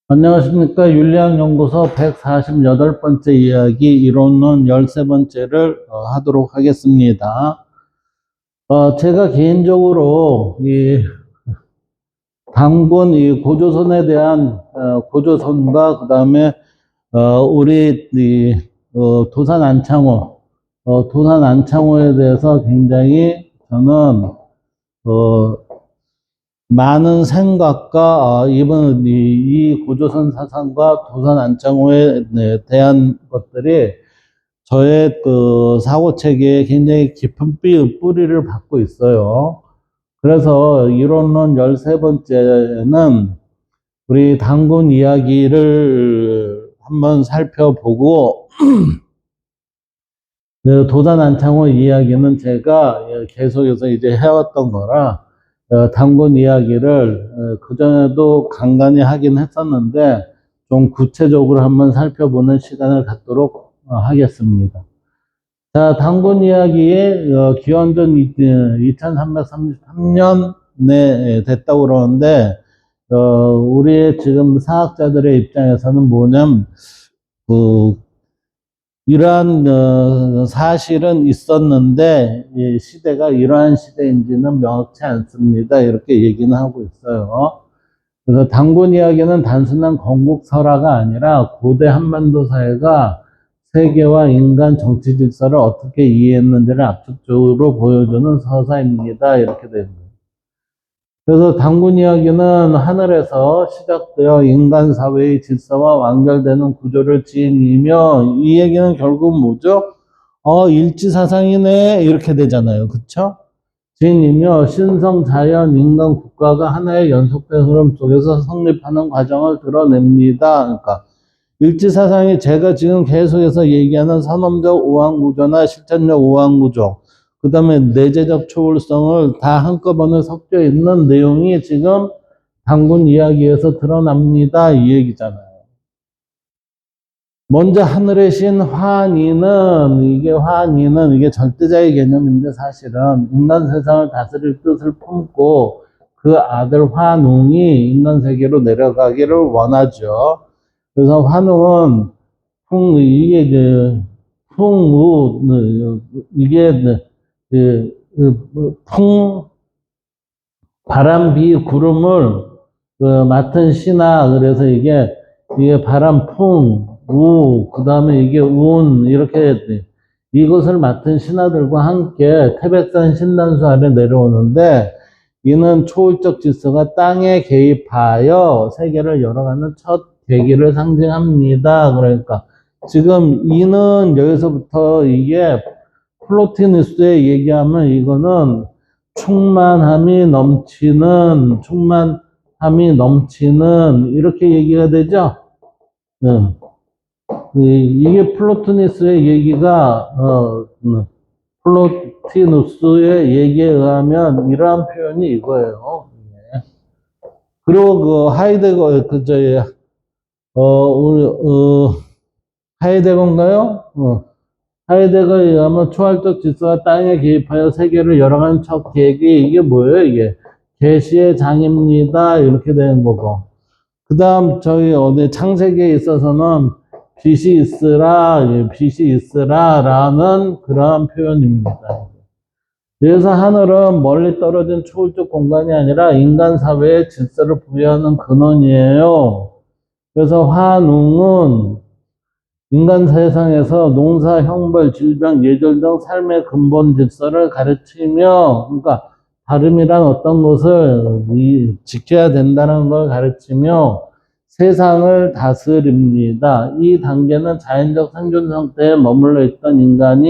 안녕하십니까. 윤리학연구소 148번째 이야기 이론론 13번째를 하도록 하겠습니다. 제가 개인적으로 이 단군 이 고조선에 대한 고조선과 그 다음에 우리 도산 안창호에 대해서 굉장히 저는 많은 생각과 이번 이 고조선 사상과 도산 안창호에 대한 것들이 저의 그 사고 체계에 굉장히 깊은 뿌리를 받고 있어요. 그래서 이론론 13번째는 우리 단군 이야기를 한번 살펴보고 도산 안창호 이야기는 제가 계속해서 이제 해왔던 거라 단군 이야기를 그전에도 간간히 하긴 했었는데 좀 구체적으로 한번 살펴보는 시간을 갖도록 하겠습니다. 자, 단군 이야기에 기원전 2333년에 됐다고 그러는데 우리의 지금 사학자들의 입장에서는 뭐냐면 이러한 사실은 있었는데 시대가 이러한 시대인지는 명확치 않습니다. 이렇게 얘기는 하고 있어요. 그래서 단군 이야기는 단순한 건국설화가 아니라 고대 한반도 사회가 세계와 인간 정치 질서를 어떻게 이해했는지를 압축적으로 보여주는 서사입니다. 이렇게 됩니다. 그래서 단군 이야기는 하늘에서 시작되어 인간 사회의 질서와 완결되는 구조를 지니며 이 얘기는 결국 뭐죠? 일지사상이네 이렇게 되잖아요. 그쵸? 지니며 신성 자연 인간 국가가 하나의 연속된 흐름 속에서 성립하는 과정을 드러냅니다. 그러니까 일지사상이 제가 지금 계속해서 얘기하는 선언적 오한구조나 실천적 오한구조 그 다음에 내재적 초월성을 다 한꺼번에 섞여 있는 내용이 지금 단군 이야기에서 드러납니다. 이 얘기잖아요. 먼저 하늘의 신 환희는 이게 절대자의 개념인데 사실은 인간 세상을 다스릴 뜻을 품고 그 아들 환웅이 인간 세계로 내려가기를 원하죠. 그래서 환웅은 바람, 비, 구름을 맡은 신하. 그래서 이게 바람, 그 다음에 이게 이렇게 이것을 맡은 신하들과 함께 태백산 신단수 아래 내려오는데 이는 초월적 질서가 땅에 개입하여 세계를 열어가는 첫 계기를 상징합니다. 그러니까 지금 이는 여기서부터 이게 플로티누스의 얘기하면 이거는 충만함이 넘치는 이렇게 얘기가 되죠. 이게 플로티누스의 얘기가 플로티누스의 얘기에 의하면 이러한 표현이 이거예요. 그리고 하이데거 하이데거인가요? 하이데거에 의하면 초월적 질서가 땅에 개입하여 세계를 열어가는 첫 계획이 이게 뭐예요? 이게 계시의 장입니다. 이렇게 되는 거고. 그 다음 저희 창세기에 있어서는 빛이 있으라라는 그러한 표현입니다. 그래서 하늘은 멀리 떨어진 초월적 공간이 아니라 인간 사회의 질서를 부여하는 근원이에요. 그래서 환웅은 인간 세상에서 농사, 형벌, 질병, 예절 등 삶의 근본 질서를 가르치며, 그러니까 다름이란 어떤 것을 지켜야 된다는 걸 가르치며 세상을 다스립니다. 이 단계는 자연적 생존 상태에 머물러 있던 인간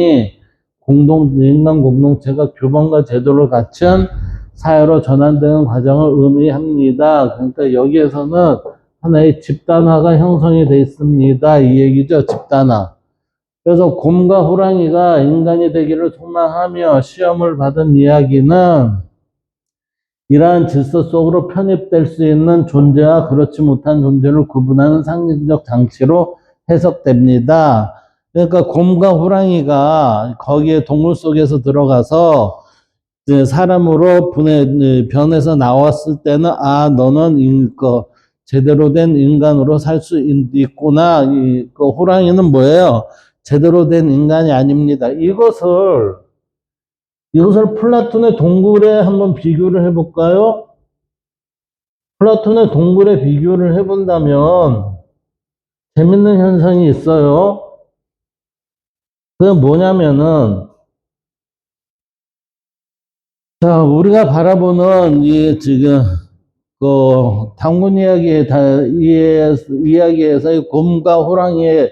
공동체가 규범과 제도를 갖춘 사회로 전환되는 과정을 의미합니다. 그러니까 여기에서는 하나의 집단화가 형성이 되어 있습니다. 이 얘기죠. 집단화. 그래서 곰과 호랑이가 인간이 되기를 소망하며 시험을 받은 이야기는 이러한 질서 속으로 편입될 수 있는 존재와 그렇지 못한 존재를 구분하는 상징적 장치로 해석됩니다. 그러니까 곰과 호랑이가 거기에 동물 속에서 들어가서 사람으로 변해서 나왔을 때는 너는 제대로 된 인간으로 살 수 있구나. 그 호랑이는 뭐예요? 제대로 된 인간이 아닙니다. 이것을 플라톤의 동굴에 한번 비교를 해볼까요? 플라톤의 동굴에 비교를 해본다면 재밌는 현상이 있어요. 그게 뭐냐면은, 자, 우리가 바라보는 지금 당군 이야기에서의 곰과 호랑이의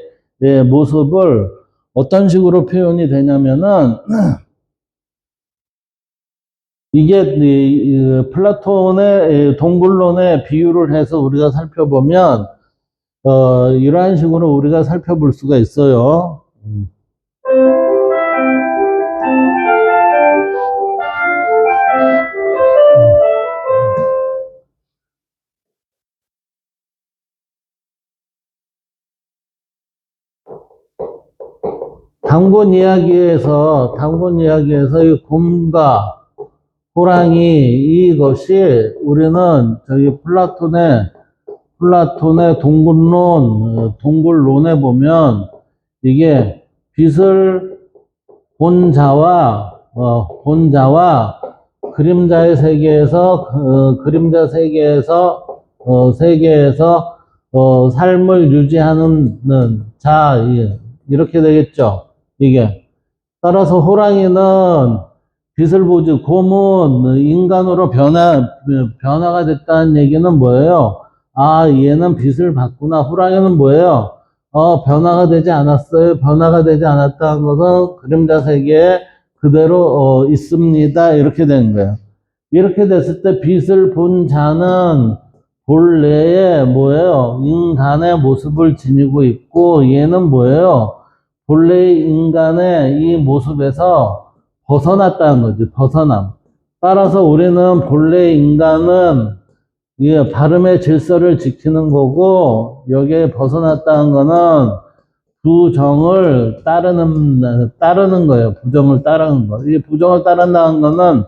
모습을 어떤 식으로 표현이 되냐면은, 이게 플라톤의 동굴론의 비유를 해서 우리가 살펴보면 이러한 식으로 우리가 살펴볼 수가 있어요. 당군 이야기에서 이 곰과 호랑이 이것이 우리는 저기 플라톤의 동굴론에 보면 이게 빛을 본 자와 그림자의 세계에서 삶을 유지하는 자, 이렇게 되겠죠. 이게. 따라서 호랑이는 빛을 보지, 곰은 인간으로 변화가 됐다는 얘기는 뭐예요? 아, 얘는 빛을 봤구나. 호랑이는 뭐예요? 변화가 되지 않았어요. 변화가 되지 않았다는 것은 그림자 세계에 그대로 있습니다. 이렇게 되는 거예요. 이렇게 됐을 때 빛을 본 자는 본래의 뭐예요? 인간의 모습을 지니고 있고, 얘는 뭐예요? 본래의 인간의 이 모습에서 벗어났다는 거지, 벗어남. 따라서 우리는 본래 인간은 발음의 질서를 지키는 거고, 여기에 벗어났다는 거는 부정을 따르는 거예요. 부정을 따르는 거. 이 부정을 따른다는 거는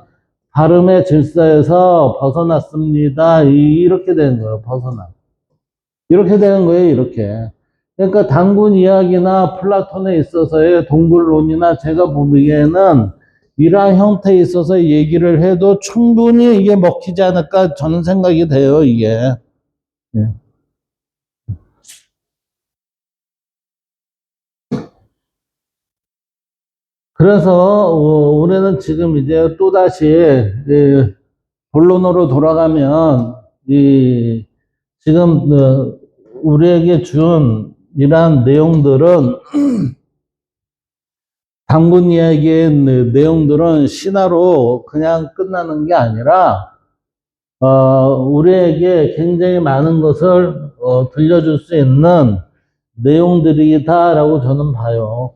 발음의 질서에서 벗어났습니다. 이렇게 되는 거예요, 벗어남. 이렇게 되는 거예요, 이렇게. 그러니까 당군 이야기나 플라톤에 있어서의 동굴론이나 제가 보기에는 이러한 형태에 있어서 얘기를 해도 충분히 이게 먹히지 않을까 저는 생각이 돼요, 이게. 예. 그래서 우리는 지금 이제 또다시 본론으로 돌아가면 지금 우리에게 준 이러한 내용들은 당군 이야기의 내용들은 신화로 그냥 끝나는 게 아니라 우리에게 굉장히 많은 것을 들려줄 수 있는 내용들이다라고 저는 봐요.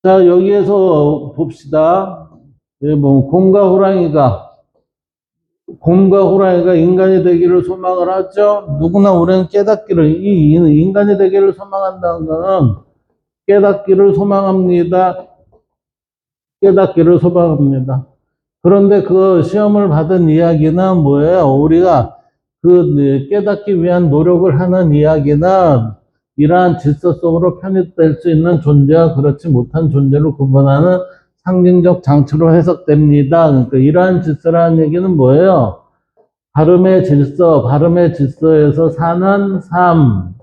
자, 여기에서 봅시다. 뭐 곰과 호랑이가 인간이 되기를 소망을 하죠. 누구나 우리는 깨닫기를, 이 인간이 되기를 소망한다는 것은 깨닫기를 소망합니다. 깨닫기를 소망합니다. 그런데 그 시험을 받은 이야기는 뭐예요? 우리가 그 깨닫기 위한 노력을 하는 이야기는 이러한 질서 속으로 편입될 수 있는 존재와 그렇지 못한 존재를 구분하는 상징적 장치로 해석됩니다. 그러니까 이러한 질서라는 얘기는 뭐예요? 발음의 질서에서 사는 삶.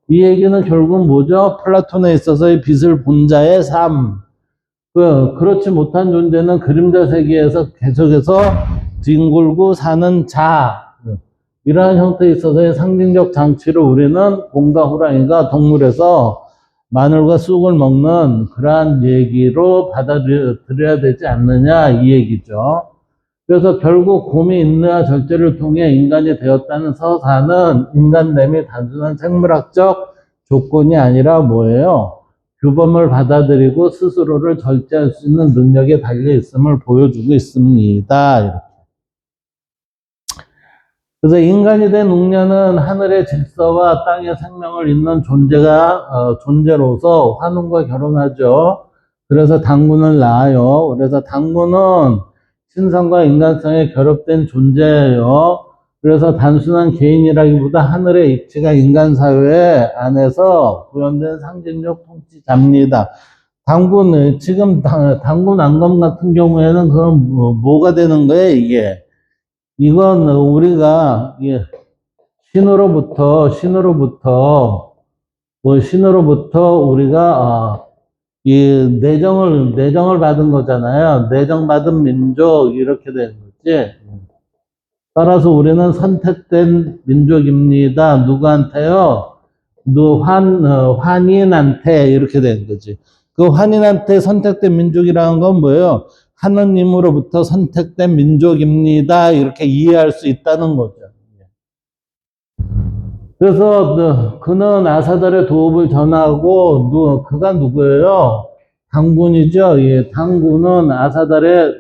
이 얘기는 결국 뭐죠? 플라톤에 있어서의 빛을 본 자의 삶. 그렇지 못한 존재는 그림자 세계에서 계속해서 뒹굴고 사는 자. 이러한 형태에 있어서의 상징적 장치로 우리는 곰과 호랑이가 동물에서 마늘과 쑥을 먹는 그러한 얘기로 받아들여야 되지 않느냐 이 얘기죠. 그래서 결국 곰이 인내와 절제를 통해 인간이 되었다는 서사는 인간됨이 단순한 생물학적 조건이 아니라 뭐예요? 규범을 받아들이고 스스로를 절제할 수 있는 능력에 달려 있음을 보여주고 있습니다. 이렇게. 그래서 인간이 된 웅녀는 하늘의 질서와 땅의 생명을 잇는 존재로서 환웅과 결혼하죠. 그래서 당군을 낳아요. 그래서 당군은 신성과 인간성이 결합된 존재예요. 그래서 단순한 개인이라기보다 하늘의 입지가 인간 사회 안에서 구현된 상징적 통치자입니다. 당군, 지금 당군 안검 같은 경우에는 그럼 뭐가 되는 거예요, 이게? 이건 우리가, 신으로부터 우리가, 내정을 받은 거잖아요. 내정받은 민족, 이렇게 되는 거지. 따라서 우리는 선택된 민족입니다. 누구한테요? 환인한테, 이렇게 되는 거지. 그 환인한테 선택된 민족이라는 건 뭐예요? 하느님으로부터 선택된 민족입니다. 이렇게 이해할 수 있다는 거죠. 그래서 그는 아사달의 도읍을 전하고 그가 누구예요? 당군이죠. 예, 당군은 아사달의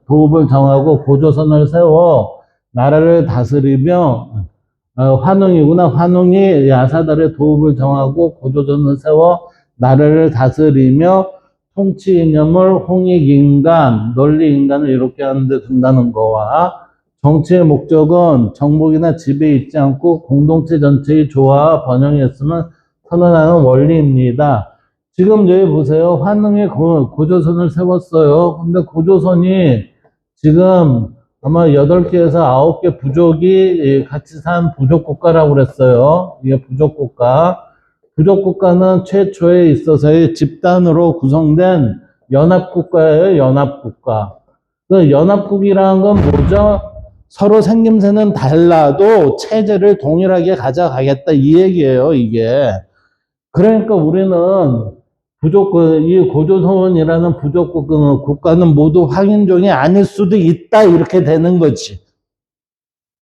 도읍을 정하고 고조선을 세워 나라를 다스리며 환웅이구나. 환웅이 아사달의 도읍을 정하고 고조선을 세워 나라를 다스리며 통치 이념을 홍익인간, 논리인간을 이렇게 하는데 둔다는 거와 정치의 목적은 정복이나 지배에 있지 않고 공동체 전체의 조화와 번영이 있으면 선언하는 원리입니다. 지금 여기 보세요. 환웅이 고조선을 세웠어요. 근데 고조선이 지금 아마 8개에서 9개 부족이 같이 산 부족국가라고 그랬어요. 이게 부족국가. 부족국가는 최초에 있어서의 집단으로 구성된 연합국가예요. 연합국가. 그 연합국이라는 건 뭐죠? 서로 생김새는 달라도 체제를 동일하게 가져가겠다 이 얘기예요, 이게. 그러니까 우리는 이 고조선이라는 국가는 모두 황인종이 아닐 수도 있다 이렇게 되는 거지.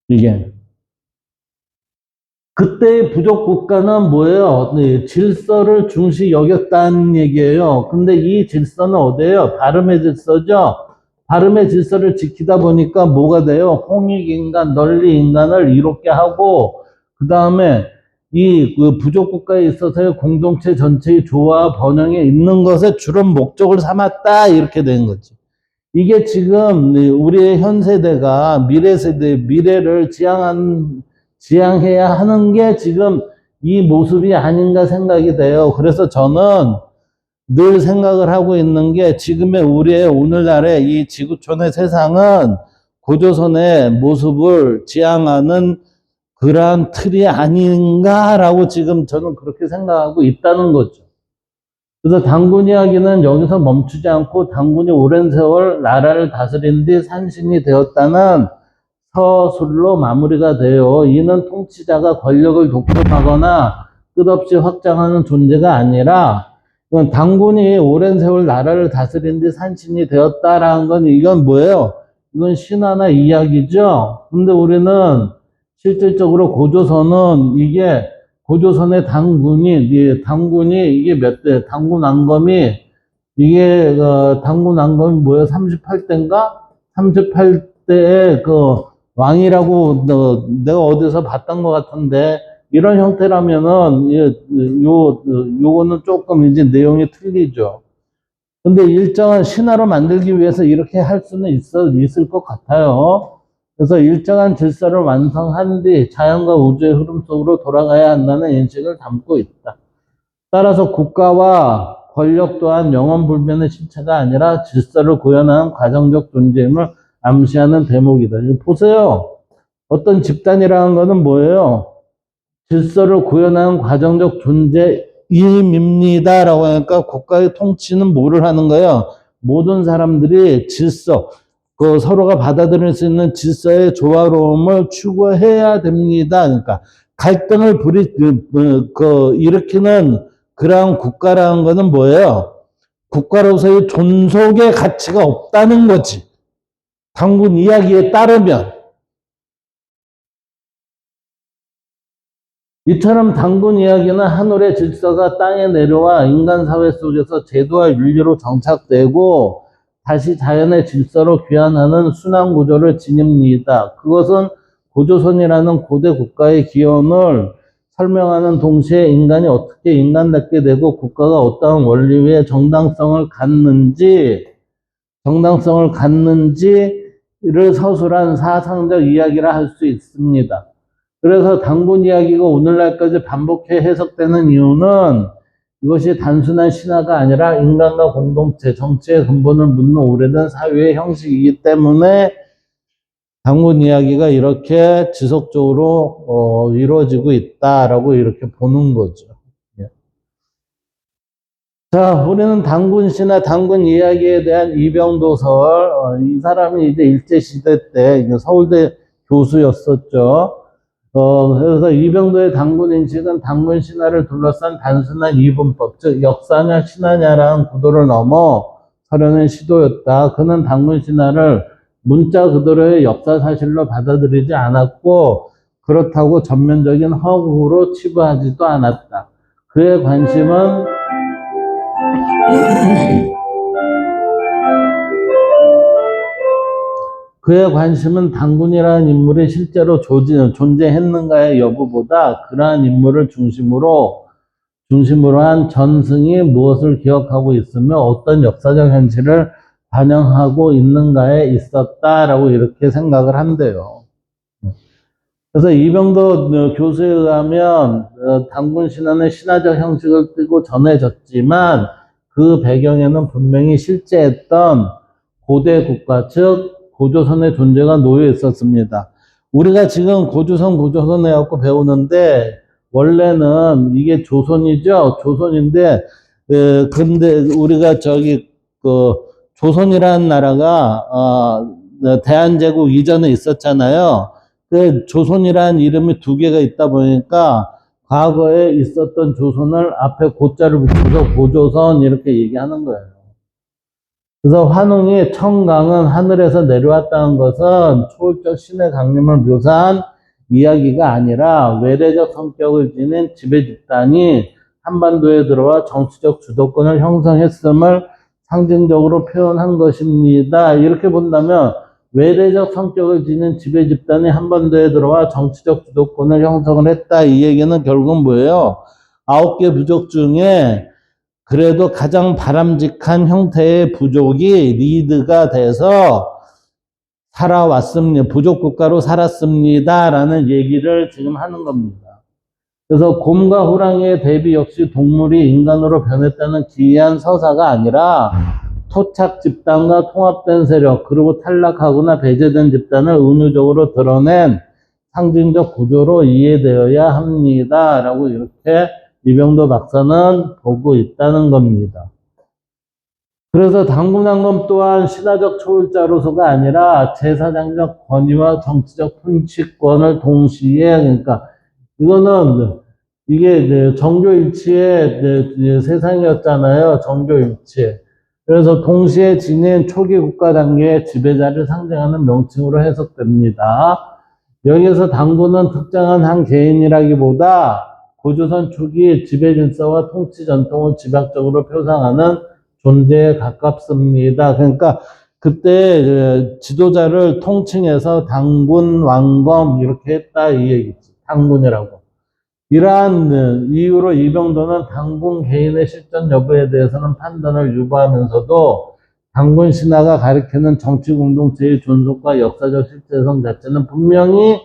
이게. 그때의 부족 국가는 뭐예요? 질서를 중시 여겼다는 얘기예요. 근데 이 질서는 어디예요? 발음의 질서죠. 발음의 질서를 지키다 보니까 뭐가 돼요? 홍익인간, 널리인간을 이롭게 하고 그 다음에 그 부족 국가에 있어서의 공동체 전체의 조화와 번영에 있는 것에 주로 목적을 삼았다 이렇게 된 거지. 이게 지금 우리의 현 세대가 미래 세대, 미래를 지향해야 하는 게 지금 이 모습이 아닌가 생각이 돼요. 그래서 저는 늘 생각을 하고 있는 게 지금의 우리의 오늘날의 이 지구촌의 세상은 고조선의 모습을 지향하는 그러한 틀이 아닌가라고 지금 저는 그렇게 생각하고 있다는 거죠. 그래서 당군 이야기는 여기서 멈추지 않고 당군이 오랜 세월 나라를 다스린 뒤 산신이 되었다는 서술로 마무리가 돼요. 이는 통치자가 권력을 독점하거나 끝없이 확장하는 존재가 아니라 당군이 오랜 세월 나라를 다스린 뒤 산신이 되었다라는 건 이건 뭐예요? 이건 신화나 이야기죠. 근데 우리는 실질적으로 고조선의 당군이 이게 몇 대? 당군 안검이 뭐예요? 38대인가? 38대의 그 왕이라고 내가 어디서 봤던 것 같은데 이런 형태라면은 요거는 조금 이제 내용이 틀리죠. 근데 일정한 신화로 만들기 위해서 이렇게 할 수는 있을 것 같아요. 그래서 일정한 질서를 완성한 뒤 자연과 우주의 흐름 속으로 돌아가야 한다는 인식을 담고 있다. 따라서 국가와 권력 또한 영원불변의 실체가 아니라 질서를 구현하는 과정적 존재임을 암시하는 대목이다. 이거 보세요. 어떤 집단이라는 것은 뭐예요? 질서를 구현하는 과정적 존재임입니다라고 하니까 국가의 통치는 뭐를 하는 거예요? 모든 사람들이 질서, 서로가 받아들일 수 있는 질서의 조화로움을 추구해야 됩니다. 그러니까 갈등을 일으키는 그러한 국가라는 것은 뭐예요? 국가로서의 존속의 가치가 없다는 거지. 당군 이야기에 따르면. 이처럼 당군 이야기는 하늘의 질서가 땅에 내려와 인간 사회 속에서 제도와 윤리로 정착되고 다시 자연의 질서로 귀환하는 순환 구조를 지닙니다. 그것은 고조선이라는 고대 국가의 기원을 설명하는 동시에 인간이 어떻게 인간답게 되고 국가가 어떠한 원리 위에 정당성을 갖는지 정당성을 갖는지를 서술한 사상적 이야기라 할 수 있습니다. 그래서 단군 이야기가 오늘날까지 반복해 해석되는 이유는 이것이 단순한 신화가 아니라 인간과 공동체, 정치의 근본을 묻는 오래된 사회의 형식이기 때문에 단군 이야기가 이렇게 지속적으로 이루어지고 있다라고 이렇게 보는 거죠. 자, 우리는 단군 신화, 단군 이야기에 대한 이병도설, 이 사람이 이제 일제시대 때 서울대 교수였었죠. 그래서 이병도의 단군 인식은 단군 신화를 둘러싼 단순한 이분법, 즉 역사냐 신화냐라는 구도를 넘어 서려는 시도였다. 그는 단군 신화를 문자 그대로의 역사 사실로 받아들이지 않았고 그렇다고 전면적인 허구로 치부하지도 않았다. 그의 관심은 그의 관심은 단군이라는 인물이 실제로 존재했는가의 여부보다 그러한 인물을 중심으로 한 전승이 무엇을 기억하고 있으며 어떤 역사적 현실을 반영하고 있는가에 있었다라고 이렇게 생각을 한대요. 그래서 이병도 교수에 의하면 단군 신화는 신화적 형식을 띠고 전해졌지만 그 배경에는 분명히 실제했던 고대 국가, 즉 고조선의 존재가 놓여 있었습니다. 우리가 지금 고조선 해갖고 배우는데 원래는 이게 조선이죠. 조선인데 근데 우리가 조선이라는 나라가 대한제국 이전에 있었잖아요. 그 조선이라는 이름이 두 개가 있다 보니까 과거에 있었던 조선을 앞에 고자를 붙여서 고조선 이렇게 얘기하는 거예요. 그래서 환웅이 청강은 하늘에서 내려왔다는 것은 초월적 신의 강림을 묘사한 이야기가 아니라 외래적 성격을 지닌 지배 집단이 한반도에 들어와 정치적 주도권을 형성했음을 상징적으로 표현한 것입니다. 이렇게 본다면 외래적 성격을 지닌 지배 집단이 한반도에 들어와 정치적 주도권을 형성을 했다. 이 얘기는 결국은 뭐예요? 9개 부족 중에 그래도 가장 바람직한 형태의 부족이 리드가 돼서 살아왔습니다. 부족 국가로 살았습니다라는 얘기를 지금 하는 겁니다. 그래서 곰과 호랑이의 대비 역시 동물이 인간으로 변했다는 기이한 서사가 아니라 토착 집단과 통합된 세력, 그리고 탈락하거나 배제된 집단을 은유적으로 드러낸 상징적 구조로 이해되어야 합니다. 라고 이렇게 이병도 박사는 보고 있다는 겁니다. 그래서 단군왕검 또한 신화적 초월자로서가 아니라 제사장적 권위와 정치적 통치권을 동시에, 그러니까 이거는 이게 정교일치의 세상이었잖아요. 정교일치. 그래서 동시에 지닌 초기 국가 단계의 지배자를 상징하는 명칭으로 해석됩니다. 여기서 단군은 특정한 한 개인이라기보다 고조선 초기 지배 질서와 통치 전통을 집약적으로 표상하는 존재에 가깝습니다. 그러니까 그때 지도자를 통칭해서 단군, 왕검 이렇게 했다 이 얘기지. 단군이라고. 이러한 이유로 이병도는 단군 개인의 실존 여부에 대해서는 판단을 유보하면서도 단군 신화가 가리키는 정치 공동체의 존속과 역사적 실제성 자체는 분명히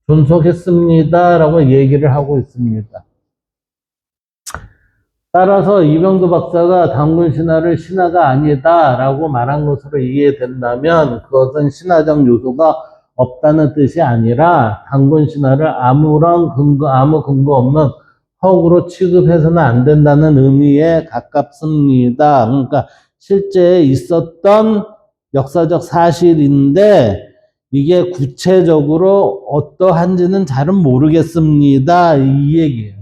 존속했습니다라고 얘기를 하고 있습니다. 따라서 이병도 박사가 단군 신화를 신화가 아니다라고 말한 것으로 이해된다면 그것은 신화적 요소가 없다는 뜻이 아니라 단군 신화를 아무 근거 없는 허구로 취급해서는 안 된다는 의미에 가깝습니다. 그러니까 실제 있었던 역사적 사실인데 이게 구체적으로 어떠한지는 잘은 모르겠습니다. 이 얘기예요.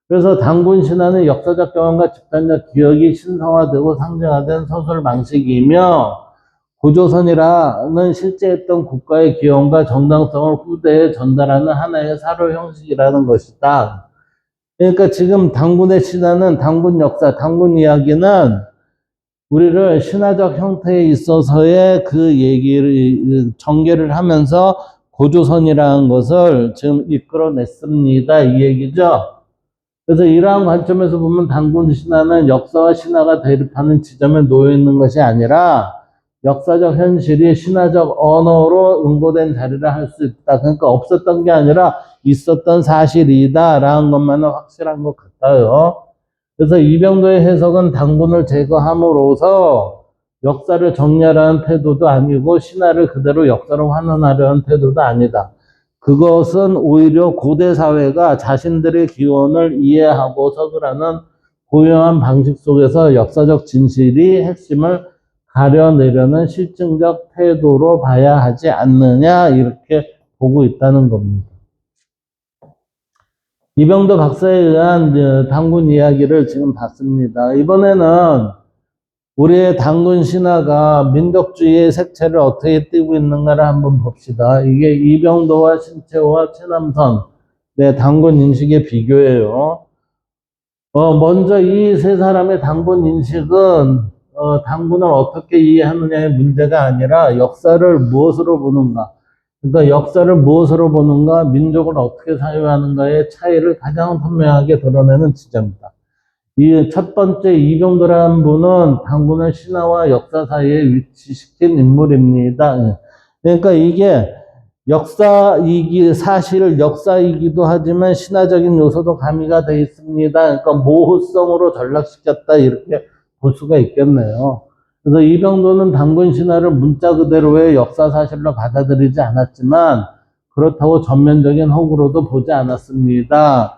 그래서 단군 신화는 역사적 경험과 집단적 기억이 신성화되고 상징화된 서술 방식이며 고조선이라는 실제했던 국가의 기원과 정당성을 후대에 전달하는 하나의 사료 형식이라는 것이다. 그러니까 지금 단군의 신화는 단군 역사, 단군 이야기는 우리를 신화적 형태에 있어서의 그 얘기를 전개를 하면서 고조선이라는 것을 지금 이끌어냈습니다. 이 얘기죠. 그래서 이러한 관점에서 보면 단군 신화는 역사와 신화가 대립하는 지점에 놓여 있는 것이 아니라 역사적 현실이 신화적 언어로 응고된 자리를 할 수 있다. 그러니까 없었던 게 아니라 있었던 사실이다라는 것만은 확실한 것 같아요. 그래서 이병도의 해석은 당군을 제거함으로써 역사를 정리하려는 태도도 아니고 신화를 그대로 역사로 환원하려는 태도도 아니다. 그것은 오히려 고대 사회가 자신들의 기원을 이해하고 서술하는 고유한 방식 속에서 역사적 진실이 핵심을 가려내려는 실증적 태도로 봐야 하지 않느냐 이렇게 보고 있다는 겁니다. 이병도 박사에 의한 당군 이야기를 지금 봤습니다. 이번에는 우리의 당군 신화가 민족주의의 색채를 어떻게 띠고 있는가를 한번 봅시다. 이게 이병도와 신채호와 최남선 당군 인식의 비교예요. 먼저 이 세 사람의 당군 인식은 당군을 어떻게 이해하느냐의 문제가 아니라 역사를 무엇으로 보는가. 그러니까 역사를 무엇으로 보는가, 민족을 어떻게 사유하는가의 차이를 가장 선명하게 드러내는 지점입니다. 이 첫 번째 이병도라는 분은 당군을 신화와 역사 사이에 위치시킨 인물입니다. 그러니까 이게 사실 역사이기도 하지만 신화적인 요소도 가미가 되어 있습니다. 그러니까 모호성으로 전락시켰다 이렇게 볼 수가 있겠네요. 그래서 이병도는 당군 신화를 문자 그대로의 역사 사실로 받아들이지 않았지만 그렇다고 전면적인 호구로도 보지 않았습니다.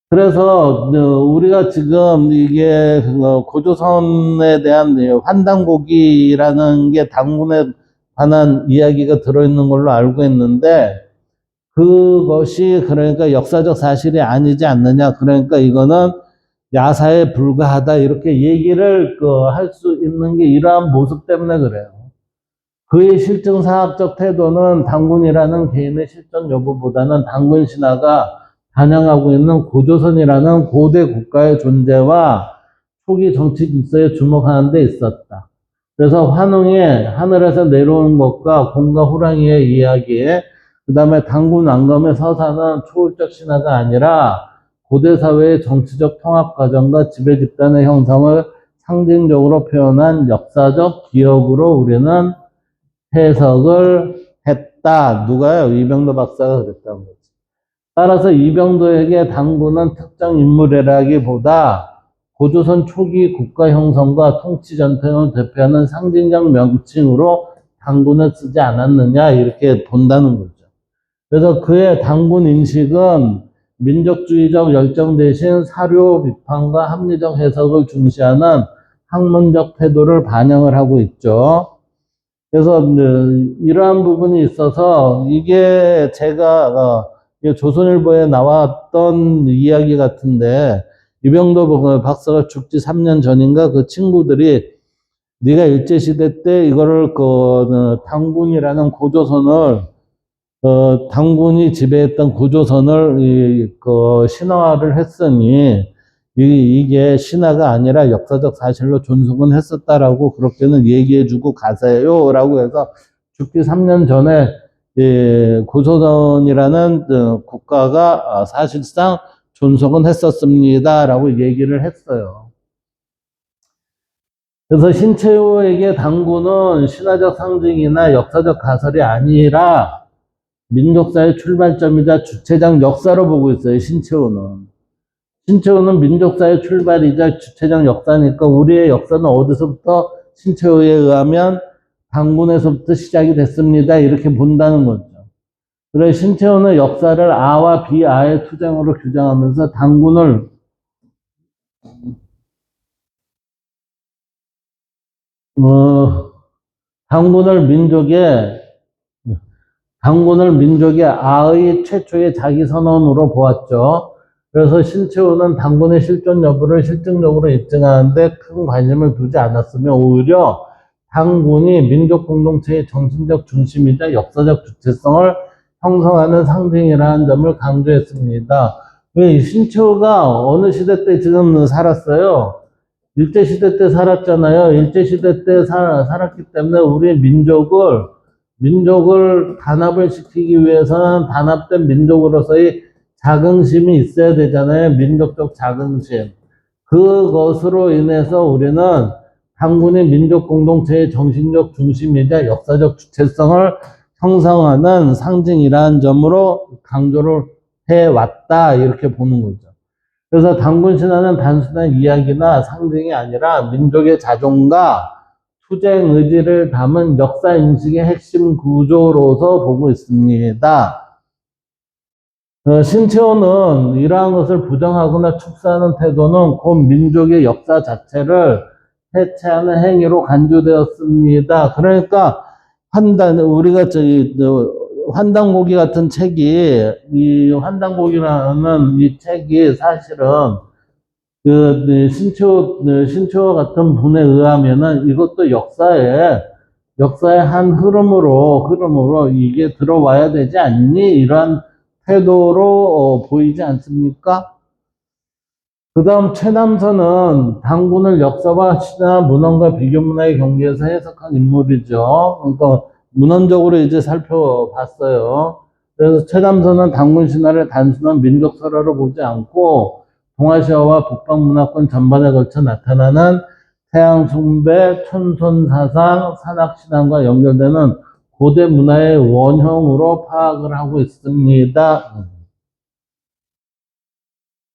그래서 우리가 지금 이게 고조선에 대한 환단고기라는 게 당군에 관한 이야기가 들어있는 걸로 알고 있는데 그것이 그러니까 역사적 사실이 아니지 않느냐. 그러니까 이거는 야사에 불과하다 이렇게 얘기를 할 수 있는 게 이러한 모습 때문에 그래요. 그의 실증사학적 태도는 당군이라는 개인의 실존 여부보다는 당군 신화가 반영하고 있는 고조선이라는 고대 국가의 존재와 초기 정치 질서에 주목하는 데 있었다. 그래서 환웅의 하늘에서 내려온 것과 곰과 호랑이의 이야기에 그 다음에 당군 왕검의 서사는 초월적 신화가 아니라 고대 사회의 정치적 통합 과정과 지배 집단의 형성을 상징적으로 표현한 역사적 기억으로 우리는 해석을 했다. 누가요? 이병도 박사가 그랬다는 거지. 따라서 이병도에게 당군은 특정 인물이라기보다 고조선 초기 국가 형성과 통치 전통을 대표하는 상징적 명칭으로 당군을 쓰지 않았느냐 이렇게 본다는 거죠. 그래서 그의 당군 인식은 민족주의적 열정 대신 사료 비판과 합리적 해석을 중시하는 학문적 태도를 반영을 하고 있죠. 그래서 이러한 부분이 있어서 이게 제가 조선일보에 나왔던 이야기 같은데 이병도 박사가 죽지 3년 전인가 그 친구들이 네가 일제시대 때 이거를 당군이라는 고조선을 당군이 지배했던 고조선을 신화를 했으니 이게 신화가 아니라 역사적 사실로 존속은 했었다라고 그렇게는 얘기해주고 가세요라고 해서 죽기 3년 전에 고조선이라는 국가가 사실상 존속은 했었습니다라고 얘기를 했어요. 그래서 신채호에게 당군은 신화적 상징이나 역사적 가설이 아니라 민족사의 출발점이자 주체적 역사로 보고 있어요. 신채호는 민족사의 출발이자 주체적 역사니까 우리의 역사는 어디서부터 신채호에 의하면 당군에서부터 시작이 됐습니다. 이렇게 본다는 거죠. 그래서 신채호는 역사를 아와 비아의 투쟁으로 규정하면서 당군을 당군을 민족의 아의 최초의 자기 선언으로 보았죠. 그래서 신채호는 당군의 실존 여부를 실증적으로 입증하는데 큰 관심을 두지 않았으며 오히려 당군이 민족 공동체의 정신적 중심이자 역사적 주체성을 형성하는 상징이라는 점을 강조했습니다. 왜 신채호가 어느 시대 때 지금 살았어요? 일제시대 때 살았잖아요. 일제시대 때 살았기 때문에 우리 민족을 단합을 시키기 위해서는 단합된 민족으로서의 자긍심이 있어야 되잖아요. 민족적 자긍심. 그것으로 인해서 우리는 당군이 민족 공동체의 정신적 중심이자 역사적 주체성을 형성하는 상징이라는 점으로 강조를 해왔다. 이렇게 보는 거죠. 그래서 당군 신화는 단순한 이야기나 상징이 아니라 민족의 자존과 투쟁 의지를 담은 역사 인식의 핵심 구조로서 보고 있습니다. 신채호는 이러한 것을 부정하거나 축소하는 태도는 곧 민족의 역사 자체를 해체하는 행위로 간주되었습니다. 그러니까 우리가 환단고기 같은 책이, 이 환단고기라는 이 책이 사실은 신채호 같은 분에 의하면은 이것도 역사의 한 흐름으로 이게 들어와야 되지 않니? 이러한 태도로 보이지 않습니까? 그 다음 최남선은 당군을 역사와 신화, 문헌과 비교문화의 경계에서 해석한 인물이죠. 그러니까 문헌적으로 이제 살펴봤어요. 그래서 최남선은 당군 신화를 단순한 민족 설화로 보지 않고 동아시아와 북방 문화권 전반에 걸쳐 나타나는 태양 숭배, 촌손 사상, 산악 신앙과 연결되는 고대 문화의 원형으로 파악을 하고 있습니다.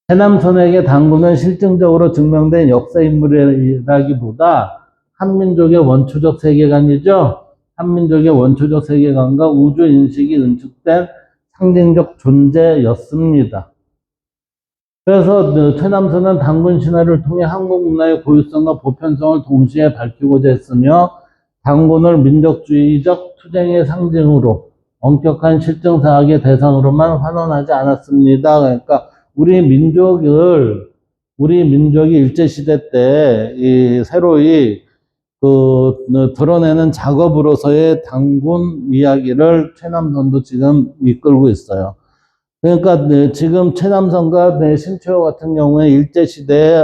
해남선에게 당군은 실증적으로 증명된 역사인물이라기보다 한민족의 원초적 세계관이죠. 한민족의 원초적 세계관과 우주인식이 응축된 상징적 존재였습니다. 그래서 최남선은 당군 신화를 통해 한국 문화의 고유성과 보편성을 동시에 밝히고자 했으며 당군을 민족주의적 투쟁의 상징으로 엄격한 실증사학의 대상으로만 환원하지 않았습니다. 그러니까 우리 민족이 일제시대 때 새로이 드러내는 작업으로서의 당군 이야기를 최남선도 지금 이끌고 있어요. 그러니까 지금 최남선과 신채호 같은 경우에 일제시대에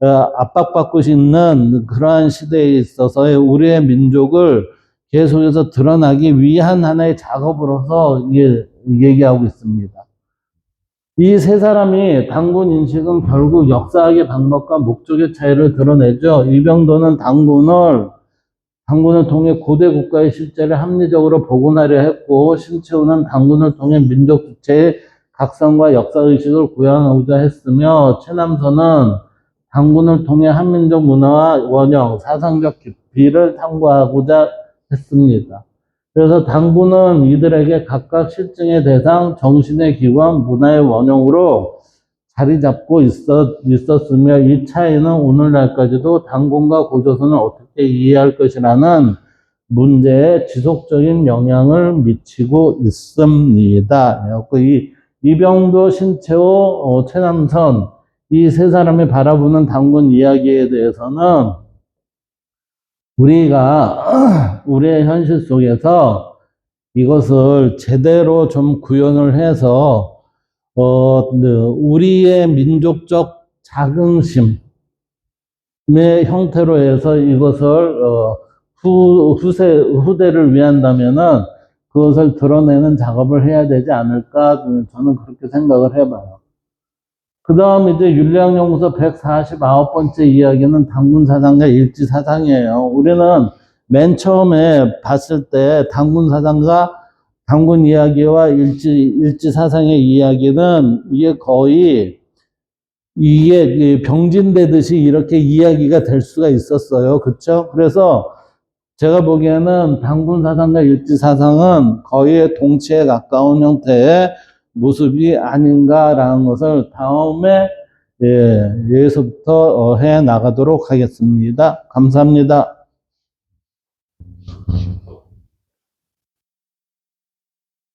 압박받고 있는 그러한 시대에 있어서의 우리의 민족을 계속해서 드러나기 위한 하나의 작업으로서 얘기하고 있습니다. 이 세 사람이 당군 인식은 결국 역사학의 방법과 목적의 차이를 드러내죠. 이병도는 당군을 통해 고대 국가의 실제를 합리적으로 복원하려 했고, 신채호는 당군을 통해 민족 주체의 각성과 역사의식을 구현하고자 했으며, 최남선은 당군을 통해 한민족 문화와 원형, 사상적 깊이를 탐구하고자 했습니다. 그래서 당군은 이들에게 각각 실증의 대상, 정신의 기관, 문화의 원형으로 자리 잡고 있었으며 이 차이는 오늘날까지도 당군과 고조선을 어떻게 이해할 것이라는 문제에 지속적인 영향을 미치고 있습니다. 이병도, 신채호, 최남선 이 세 사람이 바라보는 당군 이야기에 대해서는 우리가 우리의 현실 속에서 이것을 제대로 좀 구현을 해서 우리의 민족적 자긍심의 형태로 해서 이것을 후대를 위한다면은 그것을 드러내는 작업을 해야 되지 않을까 저는 그렇게 생각을 해봐요. 그 다음 이제 윤리학연구소 149번째 이야기는 당군 사상과 일지 사상이에요. 우리는 맨 처음에 봤을 때 당군 사상과 당군 이야기와 일지 사상의 이야기는 이게 거의 병진되듯이 이렇게 이야기가 될 수가 있었어요. 그렇죠? 그래서 제가 보기에는 당군 사상과 일지 사상은 거의 동치에 가까운 형태의 모습이 아닌가라는 것을 다음에 여기서부터 해 나가도록 하겠습니다. 감사합니다.